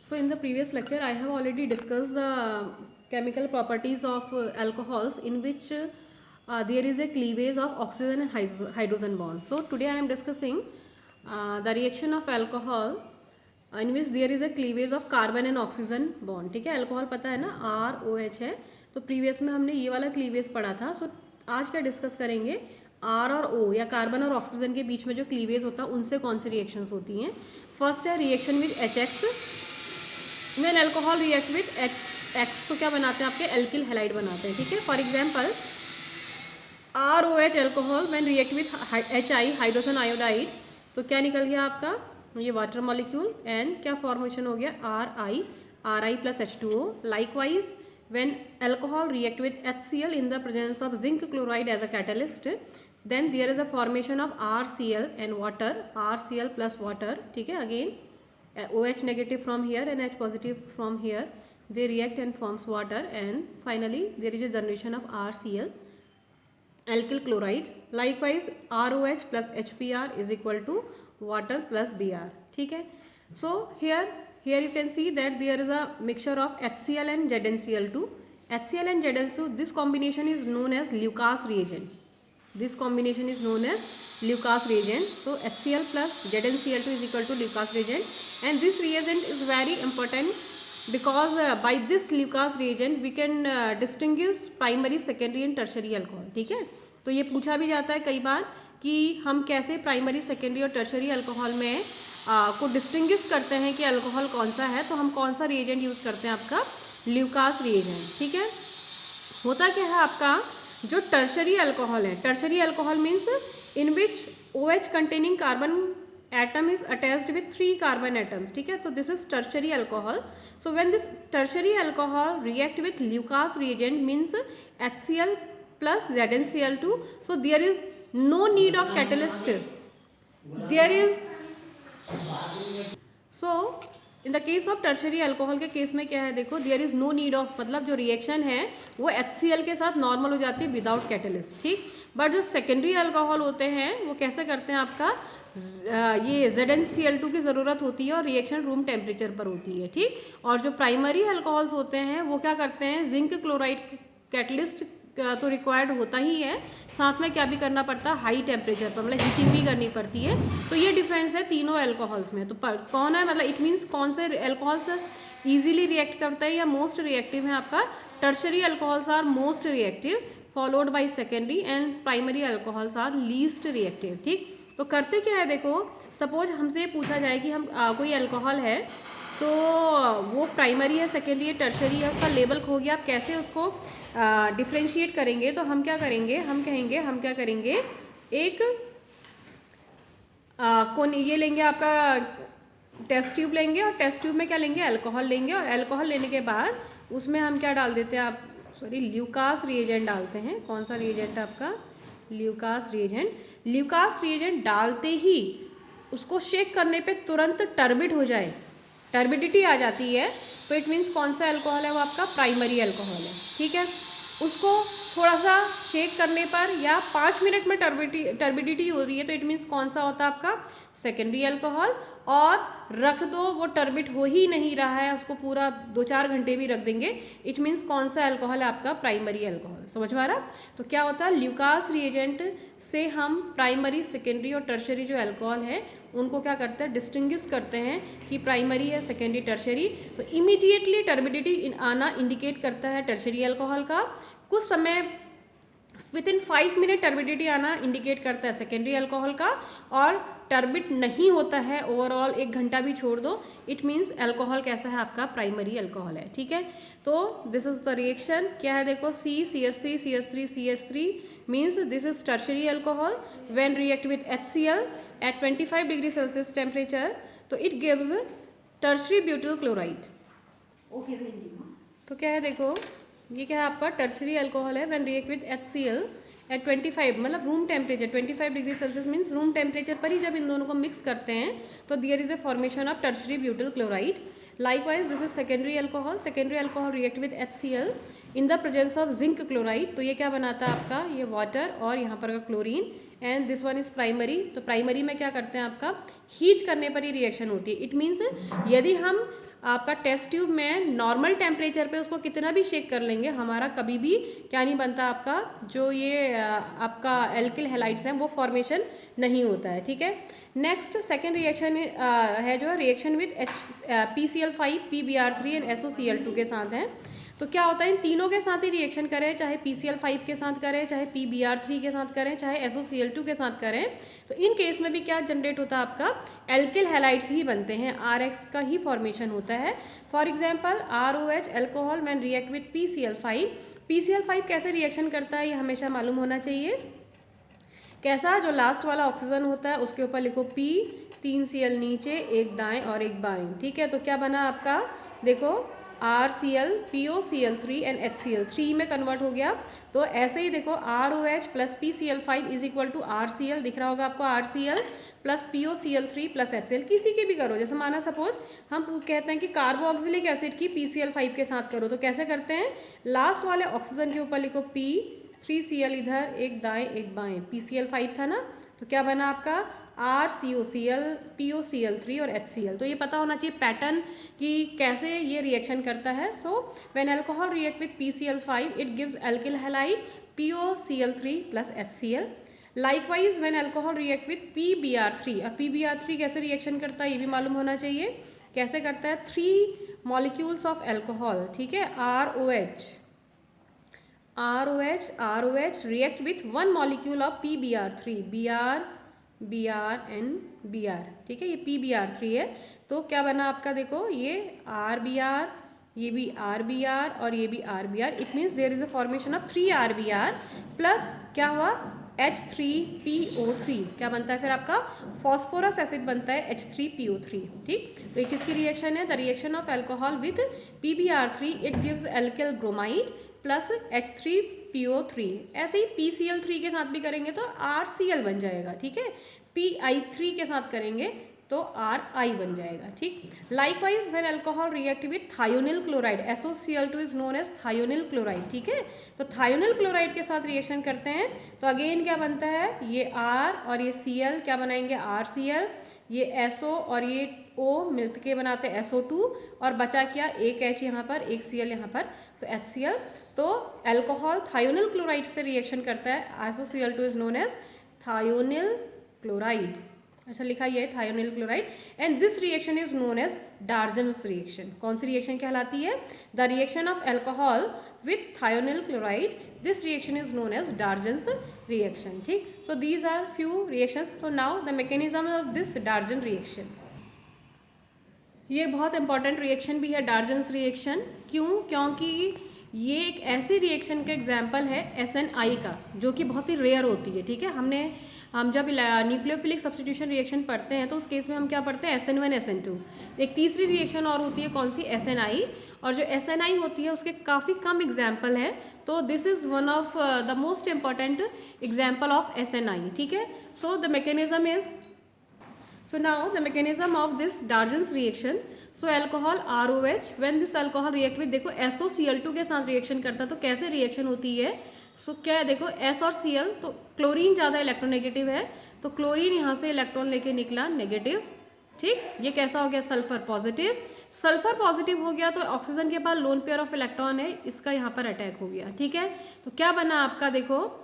So in the previous lecture, I have already discussed the chemical properties of alcohols in which there is a cleavage of oxygen and hydrogen bond. So today I am discussing the reaction of alcohol in which there is a cleavage of carbon and oxygen bond. ठीक है, alcohol पता है ना, ROH है. तो previous में हमने ये वाला क्लीवेज पढ़ा था. सो आज क्या डिस्कस करेंगे, R और O या कार्बन और ऑक्सीजन के बीच में जो क्लीवेज होता है उनसे कौन सी रिएक्शंस होती हैं. फर्स्ट है reaction with HX. When alcohol react with X तो क्या बनाते हैं आपके एल्किल हैलाइड बनाते हैं. ठीक है, for example ROH alcohol when react with HI hydrogen iodide तो क्या निकल गया आपका ये वाटर मॉलिक्यूल एंड क्या फॉर्मेशन हो गया RI plus H2O. Likewise when alcohol react with HCl in the presence of zinc chloride as a catalyst then there is a formation of RCl and water, RCl plus water. ठीक है, again OH negative from here and H positive from here, they react and forms water and finally there is a generation of RCl alkyl chloride. Likewise ROH plus HBr is equal to water plus Br. ठीक है, so here you can see that there is a mixture of HCl and ZnCl2. HCl and ZnCl2, this combination is known as Lucas reagent. This combination is known as Lucas reagent. So HCl plus ZnCl2 is equal to Lucas reagent and this reagent is very important because by this Lucas reagent we can distinguish primary, secondary and tertiary alcohol. ठीक है, तो ये पूछा भी जाता है कई बार कि हम कैसे प्राइमरी, सेकेंडरी और टर्शरी अल्कोहल में को डिस्टिंग्विश करते हैं कि अल्कोहल कौन सा है. तो हम कौन सा रिएजेंट यूज़ करते हैं, आपका ल्यूकास रिएजेंट. ठीक है, होता क्या है आपका जो टर्शरी अल्कोहल है, tertiary alcohol means in which OH containing carbon atom is attached with 3 carbon atoms. ठीक है, तो this is tertiary alcohol. So when this tertiary alcohol react with Lucas reagent means HCl plus ZnCl2, so there is no need of catalyst. There is so in the case of tertiary alcohol के case में क्या है, देखो there is no need of, मतलब जो reaction है वो HCl के साथ नॉर्मल हो जाती है विदाउट कैटलिस्ट. ठीक, बट जो सेकेंडरी अल्कोहल होते हैं वो कैसे करते हैं, आपका ये ZnCl2 की ज़रूरत होती है और रिएक्शन रूम टेम्परेचर पर होती है. ठीक, और जो प्राइमरी अल्कोहल्स होते हैं वो क्या करते हैं, जिंक क्लोराइड कैटलिस्ट तो रिक्वायर्ड होता ही है, साथ में क्या भी करना पड़ता है, हाई टेम्परेचर पर मतलब हीटिंग भी करनी पड़ती है. तो ये डिफरेंस है तीनों अल्कोहल्स में. तो कौन है, मतलब इट मीन्स कौन से अल्कोहल्स ईजिली रिएक्ट करते हैं या मोस्ट रिएक्टिव है, आपका tertiary alcohols are most reactive followed by secondary and primary alcohols are least reactive. ठीक, तो करते क्या है, देखो सपोज हमसे पूछा जाए कि हम कोई अल्कोहल है तो वो प्राइमरी है, सेकेंडरी है, टर्शरी है, उसका लेबल खो गया, आप कैसे उसको डिफ्रेंशिएट करेंगे. तो हम क्या करेंगे, हम क्या करेंगे, एक कौन ये लेंगे, आपका टेस्ट ट्यूब लेंगे और टेस्ट ट्यूब में क्या लेंगे, अल्कोहल लेंगे और अल्कोहल लेने के बाद उसमें हम क्या डाल देते हैं, ल्यूकास रिएजेंट डालते हैं. कौन सा रिएजेंट आपका, ल्यूकास रिएजेंट. ल्यूकास रिएजेंट डालते ही उसको शेक करने पे तुरंत टर्बिड हो जाए, टर्बिडिटी आ जाती है, तो इट मीन्स कौन सा अल्कोहल है, वो आपका प्राइमरी अल्कोहल है. ठीक है, उसको थोड़ा सा शेक करने पर या 5 मिनट में टर्बिडिटी हो रही है तो इट मीन्स कौन सा होता है, आपका सेकेंडरी अल्कोहल. और रख दो, वो टर्बिट हो ही नहीं रहा है, उसको पूरा 2-4 घंटे भी रख देंगे, इट मीन्स कौन सा अल्कोहल है, आपका प्राइमरी अल्कोहल. समझ में आ रहा. तो क्या होता है, ल्यूकास रिएजेंट से हम प्राइमरी, सेकेंडरी और टर्शरी जो अल्कोहल है उनको क्या करते हैं, डिस्टिंग्विश करते हैं कि प्राइमरी है, सेकेंडरी, टर्शरी. तो इमीडिएटली टर्बिडिटी आना इंडिकेट करता है टर्शरी अल्कोहल का. कुछ समय विद इन 5 मिनट टर्बिडिटी आना इंडिकेट करता है सेकेंडरी अल्कोहल का. और टर्बिड नहीं होता है ओवरऑल 1 घंटा भी छोड़ दो, इट मीन्स अल्कोहल कैसा है, आपका प्राइमरी अल्कोहल है. ठीक है, तो दिस इज द रिएक्शन. क्या है, देखो CH3 CH3 CH3 means this is tertiary alcohol when react with HCl at 25 degree Celsius temperature, तो it gives tertiary butyl chloride. Okay, तो क्या है, देखो ये क्या है, आपका टर्शरी अल्कोहल है when react with HCl at 25 मतलब room temperature 25 degree Celsius means room temperature पर ही जब इन दोनों को मिक्स करते हैं तो there is a formation of tertiary butyl chloride. Likewise this is secondary alcohol. Secondary alcohol react with HCl in the presence of zinc chloride. तो ये क्या बनाता है, आपका ये वाटर और यहाँ पर का chlorine. And this one is primary. तो प्राइमरी में क्या करते हैं, आपका हीट करने पर ही रिएक्शन होती है. इट मीन्स यदि हम आपका टेस्ट ट्यूब में नॉर्मल टेम्परेचर पे उसको कितना भी शेक कर लेंगे, हमारा कभी भी क्या नहीं बनता, आपका जो ये आपका एल्किल हैलाइड्स हैं वो फॉर्मेशन नहीं होता है, ठीक है। नेक्स्ट सेकेंड रिएक्शन है जो reaction with PCl5, PBr3 and SOCl2 के साथ हैं। तो क्या होता है, इन तीनों के साथ ही रिएक्शन करें, चाहे PCl5 के साथ करें, चाहे PBr3 के साथ करें, चाहे SOCl2 के साथ करें, तो इन केस में भी क्या जनरेट होता है, आपका एल्किल हैलाइड्स ही बनते हैं, RX का ही फॉर्मेशन होता है। For example ROH alcohol man react with PCl5। PCl5 कैसे रिएक्शन करता है ये हमेशा मालूम होना चाहिए। कैसा, जो लास्ट वाला ऑक्सीजन होता है उसके ऊपर लिखो P, 3 Cl नीचे, एक दाएं और एक बाएं, ठीक है। तो क्या बना आपका, देखो RCl, POCl3 एंड HCl3 में कन्वर्ट हो गया। तो ऐसे ही देखो ROH plus PCl5 is equal to RCl, दिख रहा होगा आपको, RCl plus POCl3 plus HCl, किसी के भी करो। जैसे माना सपोज हम कहते हैं कि कार्बोक्सिलिक एसिड की PCl5 के साथ करो, तो कैसे करते हैं, लास्ट वाले ऑक्सीजन के ऊपर लिखो P, 3 Cl इधर, एक दाएं एक बाएं, PCl5 था ना, तो क्या बना आपका RCOCl, POCl3 और HCl। तो ये पता होना चाहिए पैटर्न कि कैसे ये रिएक्शन करता है। So when alcohol react with PCl5 it gives alkyl halide POCl3 plus HCl। Likewise when alcohol react with PBr3, और PBr3 कैसे रिएक्शन करता है ये भी मालूम होना चाहिए। कैसे करता है, 3 मॉलिक्यूल्स ऑफ एल्कोहल, ठीक है, ROH react with 1 molecule of PBr3, Br and Br, ठीक है, ये PBr3 है। तो क्या बना आपका, देखो ये RBr, ये भी RBr और ये भी RBr, it means there is a formation of 3 RBr plus क्या हुआ H3PO3, क्या बनता है फिर आपका फॉस्फोरस एसिड बनता है H3PO3, ठीक। तो ये किसकी रिएक्शन है, the reaction of alcohol with PBr3 it gives alkyl bromide plus H3PO3। ऐसे ही PCl3 के साथ भी करेंगे तो RCl बन जाएगा, ठीक है। Pi3 के साथ करेंगे तो RI बन जाएगा, ठीक। Likewise when alcohol react with thionyl chloride, SOCl2 is known as thionyl chloride, ठीक है। तो थायोनिल क्लोराइड के साथ रिएक्शन करते हैं तो अगेन क्या बनता है, ये R और ये Cl क्या बनाएंगे, RCl, ये SO और ये O मिलकर के बनाते हैं SO2, और बचा क्या, एक H यहाँ पर, एक Cl यहाँ पर, तो HCl। तो अल्कोहल थायोनिल क्लोराइड से रिएक्शन करता है, SOCl2 is known as thionyl chloride, ऐसा लिखा ये है thionyl chloride, and this reaction is known as Darzens reaction. कौन सी रिएक्शन कहलाती है, the reaction of alcohol with thionyl chloride, this reaction is known as Darzens reaction, ठीक। So these are few reactions. So now the mechanism of this Darzen reaction, ये बहुत important reaction भी है डार्जन्स reaction. क्यों, क्योंकि ये एक ऐसी रिएक्शन का एग्जाम्पल है SNI का, जो कि बहुत ही रेयर होती है, ठीक है। हम जब न्यूक्लियोफिलिक सब्स्टिट्यूशन रिएक्शन पढ़ते हैं तो उस केस में हम क्या पढ़ते हैं, SN1 SN2। एक तीसरी रिएक्शन और होती है, कौन सी, SNI, और जो SNI होती है उसके काफ़ी कम एग्जाम्पल है। तो this is one of the most important example of SNI, ठीक है। So the mechanism is, so now the mechanism of this Darjan's reaction, so alcohol ROH when this alcohol react with, देखो SOCl2 के साथ reaction करता है तो कैसे reaction होती है। सो क्या है, देखो S और Cl, तो क्लोरीन ज़्यादा इलेक्ट्रोनेगेटिव है, तो क्लोरीन यहाँ से इलेक्ट्रॉन लेके निकला नेगेटिव, ठीक। ये कैसा हो गया, सल्फर पॉजिटिव, सल्फर पॉजिटिव हो गया तो ऑक्सीजन के पास लोन पेयर ऑफ इलेक्ट्रॉन है, इसका यहाँ पर अटैक हो गया, ठीक है। तो क्या बना आपका, देखो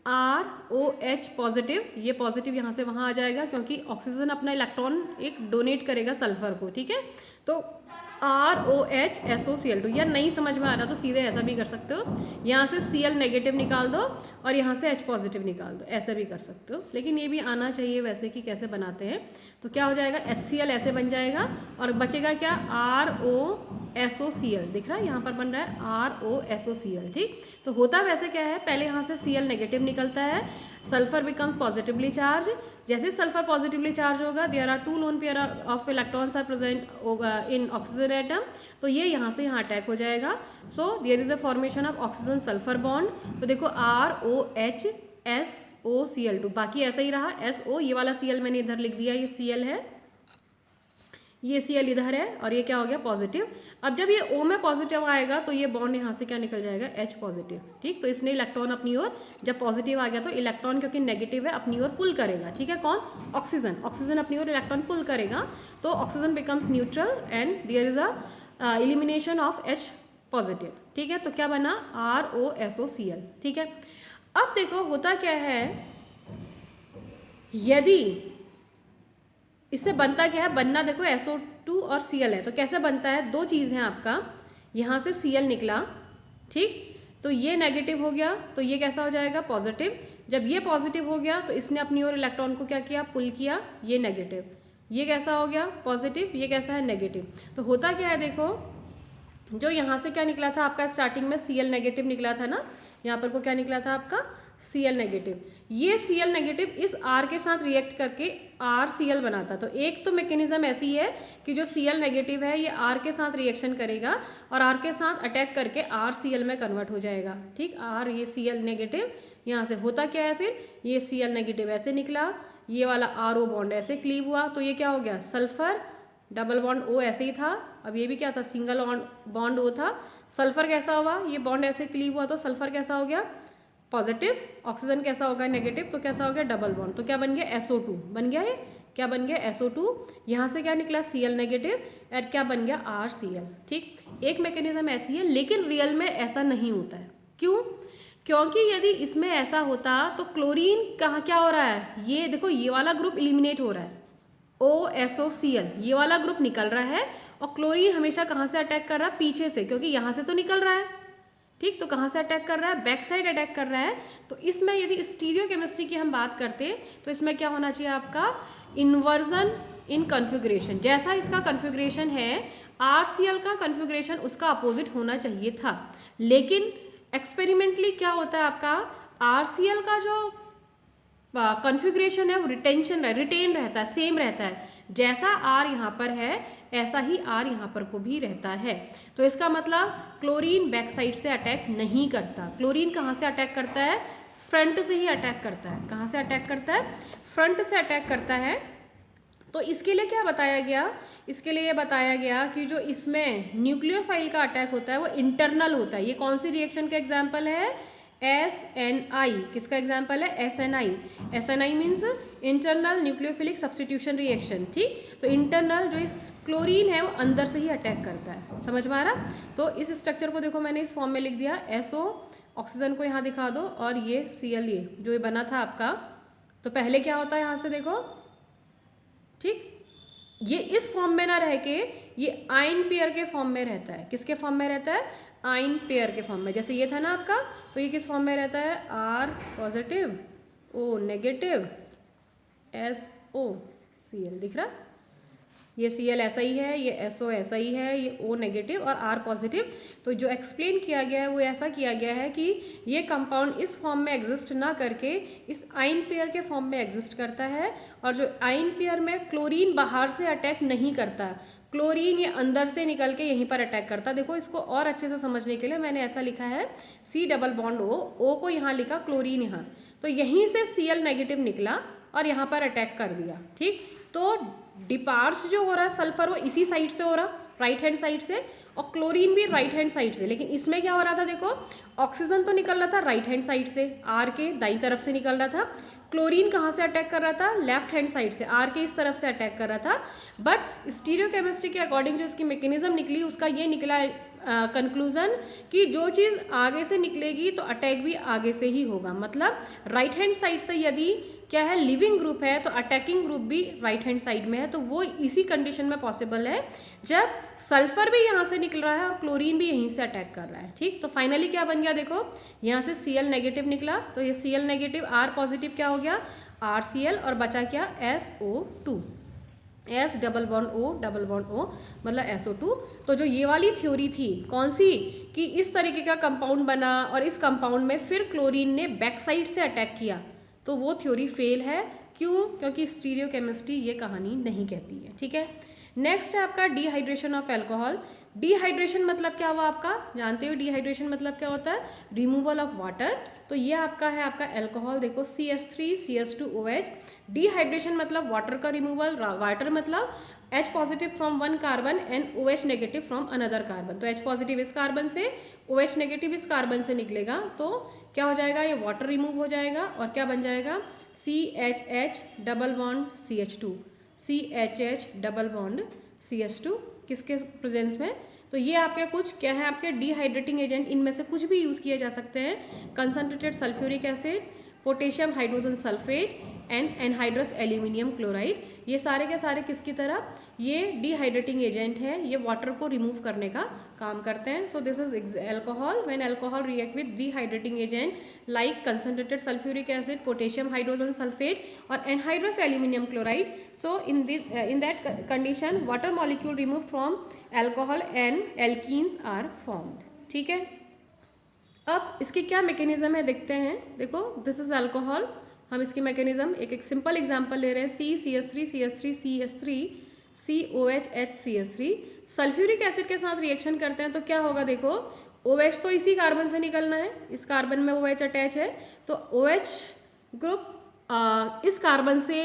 ROH पॉजिटिव, ये पॉजिटिव यहाँ से वहाँ आ जाएगा क्योंकि ऑक्सीजन अपना इलेक्ट्रॉन एक डोनेट करेगा सल्फर को, ठीक है। तो ROH SOCl2, या नहीं समझ में आ रहा तो सीधे ऐसा भी कर सकते हो, यहाँ से Cl नेगेटिव निकाल दो और यहाँ से H पॉजिटिव निकाल दो, ऐसा भी कर सकते हो, लेकिन ये भी आना चाहिए वैसे कि कैसे बनाते हैं। तो क्या हो जाएगा, HCl ऐसे बन जाएगा और बचेगा क्या, ROSOCl, दिख रहा है यहाँ पर बन रहा है ROSOCl, ठीक। तो होता वैसे क्या है, पहले यहाँ से Cl नेगेटिव निकलता है, सल्फर बिकम्स पॉजिटिवली चार्ज, जैसे सल्फर पॉजिटिवली चार्ज होगा there are 2 lone pair of electrons are present in oxygen atom, तो ये यहाँ से यहाँ अटैक हो जाएगा। So there is a formation of oxygen sulphur bond, तो देखो ROH SOCl2, बाकी ऐसा ही रहा, SO, ये वाला Cl मैंने इधर लिख दिया, ये Cl है, ये Cl इधर है और ये क्या हो गया पॉजिटिव। अब जब ये O में पॉजिटिव आएगा तो ये बॉन्ड यहाँ से क्या निकल जाएगा H पॉजिटिव, ठीक। तो इसने इलेक्ट्रॉन अपनी ओर, जब पॉजिटिव आ गया तो इलेक्ट्रॉन क्योंकि नेगेटिव है अपनी ओर पुल करेगा, ठीक है। कौन? ऑक्सीजन। ऑक्सीजन अपनी ओर इलेक्ट्रॉन पुल करेगा तो oxygen becomes neutral and there is a elimination of H positive, ठीक है। तो क्या बना ROSOCl, ठीक है। अब देखो होता क्या है, यदि इससे बनता क्या है, बनना देखो SO2 और Cl है। तो कैसे बनता है, दो चीज़ हैं आपका, यहाँ से Cl निकला, ठीक। तो ये नेगेटिव हो गया तो ये कैसा हो जाएगा पॉजिटिव। जब ये पॉजिटिव हो गया तो इसने अपनी ओर इलेक्ट्रॉन को क्या किया, पुल किया, ये नेगेटिव। ये कैसा हो गया पॉजिटिव, ये कैसा है नेगेटिव। तो होता क्या है देखो, जो यहाँ से क्या निकला था आपका स्टार्टिंग में Cl नेगेटिव निकला था ना, यहाँ पर को क्या निकला था आपका Cl नेगेटिव। ये Cl नेगेटिव इस R के साथ रिएक्ट करके RCl बनाता। तो एक तो मैकेनिज्म ऐसी है कि जो Cl नेगेटिव है ये R के साथ रिएक्शन करेगा और R के साथ अटैक करके RCl में कन्वर्ट हो जाएगा, ठीक। R ये Cl नेगेटिव यहाँ से होता क्या है, फिर ये Cl नेगेटिव ऐसे निकला, ये वाला RO बॉन्ड ऐसे क्लीव हुआ तो ये क्या हो गया सल्फर, डबल बॉन्ड O ऐसे ही था। अब ये भी क्या था, सिंगल बॉन्ड O था। सल्फर कैसा हुआ, ये बॉन्ड ऐसे क्लीव हुआ तो सल्फर कैसा हो गया पॉजिटिव, ऑक्सीजन कैसा होगा नेगेटिव, तो कैसा हो गया डबल बॉन्ड। तो क्या बन गया SO2 बन गया, ये क्या बन गया SO2। यहाँ से क्या निकला Cl नेगेटिव और क्या बन गया RCl, ठीक। एक मैकेनिज्म ऐसी है, लेकिन रियल में ऐसा नहीं होता है। क्यों? क्योंकि यदि इसमें ऐसा होता तो क्लोरीन कहाँ क्या हो रहा है, ये देखो ये वाला ग्रुप इलिमिनेट हो रहा है OSOCl, ये वाला ग्रुप निकल रहा है और क्लोरीन हमेशा कहाँ से अटैक कर रहा है, पीछे से, क्योंकि यहाँ से तो निकल रहा है, ठीक। तो कहाँ से अटैक कर रहा है, बैक साइड अटैक कर रहा है। तो इसमें यदि स्टीरियो केमिस्ट्री की हम बात करते तो इसमें क्या होना चाहिए आपका इन्वर्जन इन कन्फिग्रेशन। जैसा इसका कन्फिग्रेशन है RCl का कन्फिग्रेशन उसका अपोजिट होना चाहिए था, लेकिन एक्सपेरिमेंटली क्या होता है आपका RCl का जो कॉन्फ़िगरेशन है वो रिटेन रहता है, सेम रहता है। जैसा R यहाँ पर है ऐसा ही R यहाँ पर को भी रहता है। तो इसका मतलब क्लोरीन बैक साइड से अटैक नहीं करता। क्लोरीन कहाँ से अटैक करता है, फ्रंट से ही अटैक करता है। कहाँ से अटैक करता है, फ्रंट से अटैक करता है। तो इसके लिए क्या बताया गया, इसके लिए ये बताया गया कि जो इसमें न्यूक्लियोफाइल का अटैक होता है वो इंटरनल होता है। ये कौन सी रिएक्शन का एग्जाम्पल है, SNI। किसका एग्जाम्पल है, SNI। SNI means internal nucleophilic substitution reaction, ठीक। तो इंटरनल जो इस क्लोरीन है वो अंदर से ही अटैक करता है, समझ में आ रहा। तो इस स्ट्रक्चर को देखो मैंने इस फॉर्म में लिख दिया, SO ऑक्सीजन को यहाँ दिखा दो और ये Cl ये जो ये बना था आपका। तो पहले क्या होता है यहाँ से देखो, ठीक, ये इस फॉर्म में ना रह के ये आयन पेयर के फॉर्म में रहता है। किसके फॉर्म में रहता है, आयन पेयर के फॉर्म में। जैसे ये था ना आपका, तो ये किस फॉर्म में रहता है, R positive O negative SOCl, दिख रहा, ये Cl ऐसा ही है, ये SO ऐसा ही है, ये O नेगेटिव और R पॉजिटिव। तो जो एक्सप्लेन किया गया है वो ऐसा किया गया है कि ये कंपाउंड इस फॉर्म में एग्जिस्ट ना करके इस आयन पेयर के फॉर्म में एग्जिस्ट करता है। और जो आयन पेयर में क्लोरीन बाहर से अटैक नहीं करता, क्लोरीन ये अंदर से निकल के यहीं पर अटैक करता। देखो इसको और अच्छे से समझने के लिए मैंने ऐसा लिखा है, C डबल बॉन्ड O को यहाँ लिखा, क्लोरीन यहाँ, तो यहीं से Cl नेगेटिव निकला और यहाँ पर अटैक कर दिया, ठीक। तो डिपार्स जो हो रहा है सल्फर वो इसी साइड से हो रहा, राइट हैंड साइड से, और क्लोरीन भी राइट हैंड साइड से। लेकिन इसमें क्या हो रहा था देखो, ऑक्सीजन तो निकल रहा था राइट हैंड साइड से, R के दाईं तरफ से निकल रहा था। क्लोरीन कहाँ से अटैक कर रहा था, लेफ्ट हैंड साइड से, R के इस तरफ से अटैक कर रहा था। बट स्टीरियोकेमिस्ट्री के अकॉर्डिंग जो इसकी मैकेनिज्म निकली उसका ये निकला कंक्लूजन कि जो चीज़ आगे से निकलेगी तो अटैक भी आगे से ही होगा। मतलब राइट हैंड साइड से यदि क्या है लिविंग ग्रुप है तो अटैकिंग ग्रुप भी राइट हैंड साइड में है। तो वो इसी कंडीशन में पॉसिबल है जब सल्फर भी यहाँ से निकल रहा है और क्लोरीन भी यहीं से अटैक कर रहा है, ठीक। तो फाइनली क्या बन गया देखो, यहाँ से Cl नेगेटिव निकला, तो ये Cl नेगेटिव R पॉजिटिव क्या हो गया RCl, और बचा क्या SO2, S double bond O मतलब SO2। तो जो ये वाली थ्योरी थी कौन सी, कि इस तरीके का कंपाउंड बना और इस कंपाउंड में फिर क्लोरीन ने बैक साइड से अटैक किया, तो वो थ्योरी फेल है। क्यों, क्योंकि स्टीरियो केमिस्ट्री ये कहानी नहीं कहती है, ठीक है। नेक्स्ट है आपका डिहाइड्रेशन ऑफ एल्कोहल। डिहाइड्रेशन मतलब क्या हुआ आपका, जानते हो डिहाइड्रेशन मतलब क्या होता है, रिमूवल ऑफ वाटर। तो ये आपका है आपका एल्कोहल, देखो CH3 CH2OH, डिहाइड्रेशन मतलब वाटर का रिमूवल, वाटर मतलब H positive from one carbon and OH negative from another carbon. तो H पॉजिटिव इस कार्बन से, OH नेगेटिव इस कार्बन से निकलेगा, तो क्या हो जाएगा, ये वाटर रिमूव हो जाएगा और क्या बन जाएगा, CHH double bond CH2, CHH double bond CH2 किसके प्रेजेंस में। तो ये आपके कुछ क्या है, आपके डिहाइड्रेटिंग एजेंट, इनमें से कुछ भी यूज़ किए जा सकते हैं। Concentrated sulphuric acid, potassium hydrogen sulphate and anhydrous aluminium chloride, ये सारे के सारे किसकी तरह, ये डिहाइड्रेटिंग एजेंट है, ये वाटर को रिमूव करने का काम करते हैं। So this is alcohol, when alcohol react with dehydrating agent like concentrated sulphuric acid, potassium hydrogen sulphate और anhydrous aluminium chloride, so in that condition water molecule removed from alcohol and alkenes are formed। ठीक है, अब इसकी क्या mechanism है देखते हैं। देखो दिस इज अल्कोहल, हम इसकी मैकेनिज्म एक सिंपल एग्जांपल ले रहे हैं, CCH3 CH3 CH3 COH H CH3, sulphuric acid के साथ रिएक्शन करते हैं तो क्या होगा, देखो OH तो इसी कार्बन से निकलना है, इस कार्बन में OH अटैच है, तो OH ग्रुप इस कार्बन से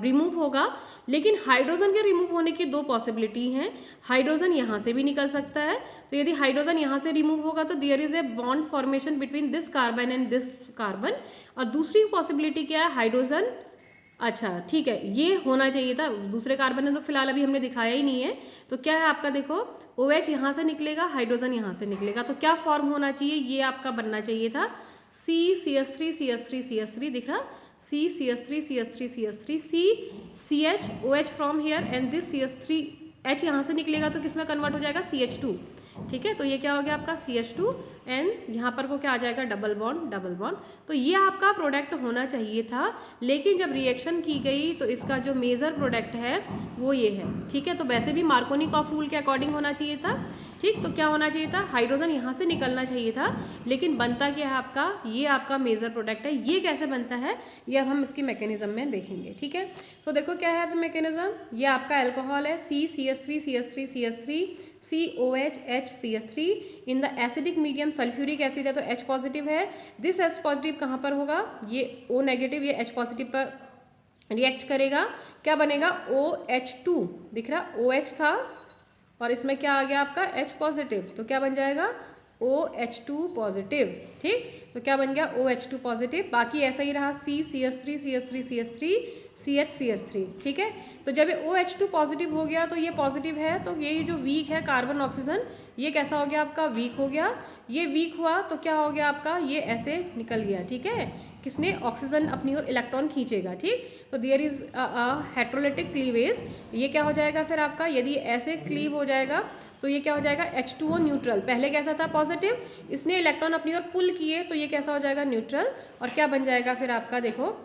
रिमूव होगा, लेकिन हाइड्रोजन के रिमूव होने की दो पॉसिबिलिटी हैं। हाइड्रोजन यहाँ से भी निकल सकता है, तो यदि हाइड्रोजन यहाँ से रिमूव होगा तो there is a bond formation between this carbon and this carbon, और दूसरी पॉसिबिलिटी क्या है, हाइड्रोजन, अच्छा ठीक है ये होना चाहिए था, दूसरे कार्बन में तो फिलहाल अभी हमने दिखाया ही नहीं है। तो क्या है आपका, देखो OH यहाँ से निकलेगा, हाइड्रोजन यहाँ से निकलेगा, तो क्या फॉर्म होना चाहिए, ये आपका बनना चाहिए था CCH3 CH3 CH3, दिख रहा, CCH3 CH3 CH3 CH OH from here and this CH3 H यहाँ से निकलेगा तो किस में कन्वर्ट हो जाएगा, CH2। ठीक है, तो ये क्या हो गया आपका CH2 एंड यहाँ पर को क्या आ जाएगा, डबल बॉन्ड डबल बॉन्ड। तो ये आपका प्रोडक्ट होना चाहिए था, लेकिन जब रिएक्शन की गई तो इसका जो मेजर प्रोडक्ट है वो ये है। ठीक है, तो वैसे भी मार्कोनिकॉफ रूल के अकॉर्डिंग होना चाहिए था। ठीक, तो क्या होना चाहिए था, हाइड्रोजन यहाँ से निकलना चाहिए था, लेकिन बनता क्या है आपका, ये आपका मेजर प्रोडक्ट है। ये कैसे बनता है ये अब हम इसकी मैकेनिज्म में देखेंगे। ठीक है, तो देखो क्या है मैकेनिज्म, ये आपका अल्कोहल है, CCH3 CH3 CH3 COH H CH3, in the acidic medium sulphuric acid है तो H पॉजिटिव है, दिस H पॉजिटिव कहाँ पर होगा, ये O नेगेटिव, ये H पॉजिटिव पर रिएक्ट करेगा, क्या बनेगा OH2, दिख रहा OH था और इसमें क्या आ गया आपका H पॉजिटिव, तो क्या बन जाएगा OH2 पॉजिटिव। ठीक, तो क्या बन गया OH2 पॉजिटिव, बाकी ऐसा ही रहा CCH3 CH3 CH3 CH CH3। ठीक है, तो जब ये OH2 पॉजिटिव हो गया तो ये पॉजिटिव है, तो ये जो वीक है कार्बन ऑक्सीजन, ये कैसा हो गया आपका, वीक हो गया। ये वीक हुआ तो क्या हो गया आपका, ये ऐसे निकल गया। ठीक है, किसने, ऑक्सीजन अपनी ओर इलेक्ट्रॉन खींचेगा। ठीक, तो देयर इज हेट्रोलिटिक क्लीवेज, ये क्या हो जाएगा फिर आपका, यदि ऐसे क्लीव हो जाएगा तो ये क्या हो जाएगा H2O न्यूट्रल, पहले कैसा था पॉजिटिव, इसने इलेक्ट्रॉन अपनी ओर पुल किए तो ये कैसा हो जाएगा न्यूट्रल, और क्या बन जाएगा फिर आपका, देखो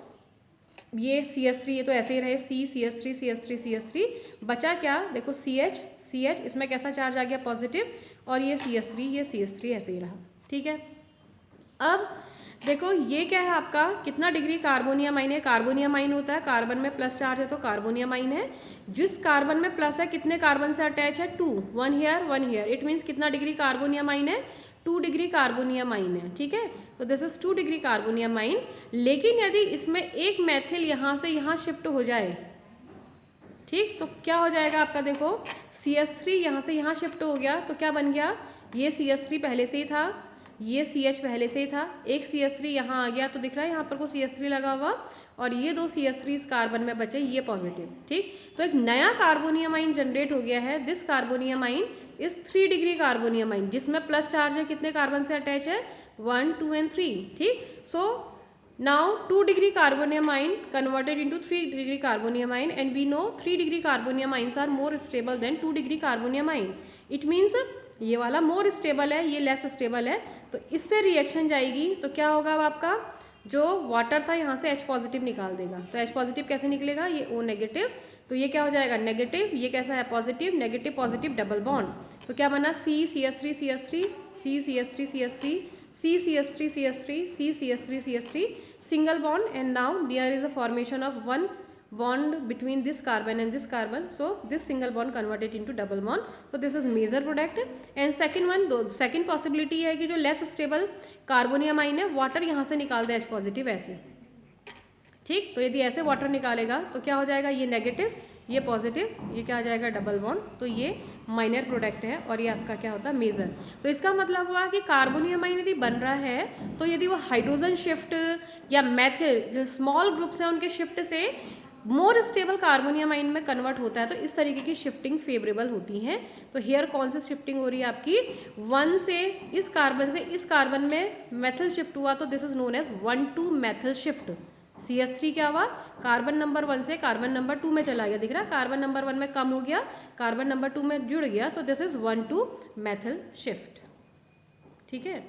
ये CH3, ये तो ऐसे ही रहे CCH3 CH3 CH3, बचा क्या, देखो CH, इसमें कैसा चार्ज आ गया पॉजिटिव, और ये CH3 ऐसे ही रहा। ठीक है, अब देखो ये क्या है आपका, कितना डिग्री कार्बोनियमाइन है, कार्बोनियमाइन होता है, कार्बन में प्लस चार्ज है तो कार्बोनियमाइन है, जिस कार्बन में प्लस है कितने कार्बन से अटैच है, 2, 1 हियर, इट मीन्स कितना डिग्री कार्बोनियमाइन है, 2 डिग्री कार्बोनियमाइन है। ठीक है, तो दिस इज 2 डिग्री कार्बोनियमाइन, लेकिन यदि इसमें एक मैथिल यहाँ से यहाँ शिफ्ट हो जाए, ठीक, तो क्या हो जाएगा आपका, देखो CH3 यहाँ से यहाँ शिफ्ट हो गया तो क्या बन गया, ये CH3 पहले से ही था, ये CH पहले से ही था, एक CH3 यहाँ आ गया तो दिख रहा है यहाँ पर को CH3 लगा हुआ, और ये 2 CH3 इस कार्बन में बचे, ये पॉजिटिव। ठीक, तो एक नया कार्बोनियमाइन जनरेट हो गया है, दिस कार्बोनियमाइन इस 3 डिग्री कार्बोनियमाइन, जिसमें प्लस चार्ज है, कितने कार्बन से अटैच है, 1, 2 and 3। ठीक, so now 2 degree carbonium ion converted into 3 degree carbonium ion, and we know 3 degree carbonium ions are more stable than 2 degree carbonium ion, it means ये वाला मोर स्टेबल है, ये लेस स्टेबल है, तो इससे रिएक्शन जाएगी तो क्या होगा, अब आपका जो वाटर था यहाँ से H पॉजिटिव निकाल देगा, तो H पॉजिटिव कैसे निकलेगा, ये O नेगेटिव, तो ये क्या हो जाएगा नेगेटिव, ये कैसा है positive, negative positive double bond, तो क्या बना CCH3 CH3 CCH3 CH3 CCH3 CH3 CCH3 CH3 single bond, and now there is a formation of one bond between this carbon and this carbon, so this single bond converted into double bond, so this is major product। and second one, second possibility है कि जो less stable कार्बोनियमाइन है water यहाँ से निकाल दे H positive ऐसे, ठीक। तो यदि ऐसे वाटर निकालेगा तो क्या हो जाएगा, ये नेगेटिव, ये पॉजिटिव, ये क्या आ जाएगा डबल बॉन्ड, तो ये माइनर प्रोडक्ट है और ये आपका क्या होता है मेजर। तो इसका मतलब हुआ कि कार्बोनियम आयन यदि बन रहा है तो यदि वो हाइड्रोजन शिफ्ट या मेथिल जो स्मॉल ग्रुप्स हैं उनके शिफ्ट से मोर स्टेबल कार्बोनियम आयन में कन्वर्ट होता है तो इस तरीके की शिफ्टिंग फेवरेबल होती हैं। तो हेयर कौन सी शिफ्टिंग हो रही है आपकी, 1 से इस कार्बन में मेथिल शिफ्ट हुआ तो this is known as 1,2 methyl shift. CH3 क्या हुआ, कार्बन नंबर 1 से कार्बन नंबर 2 में चला गया, दिख रहा है कार्बन नंबर 1 में कम हो गया, कार्बन नंबर 2 में जुड़ गया, तो दिस इज 1,2 मेथिल शिफ्ट। ठीक है।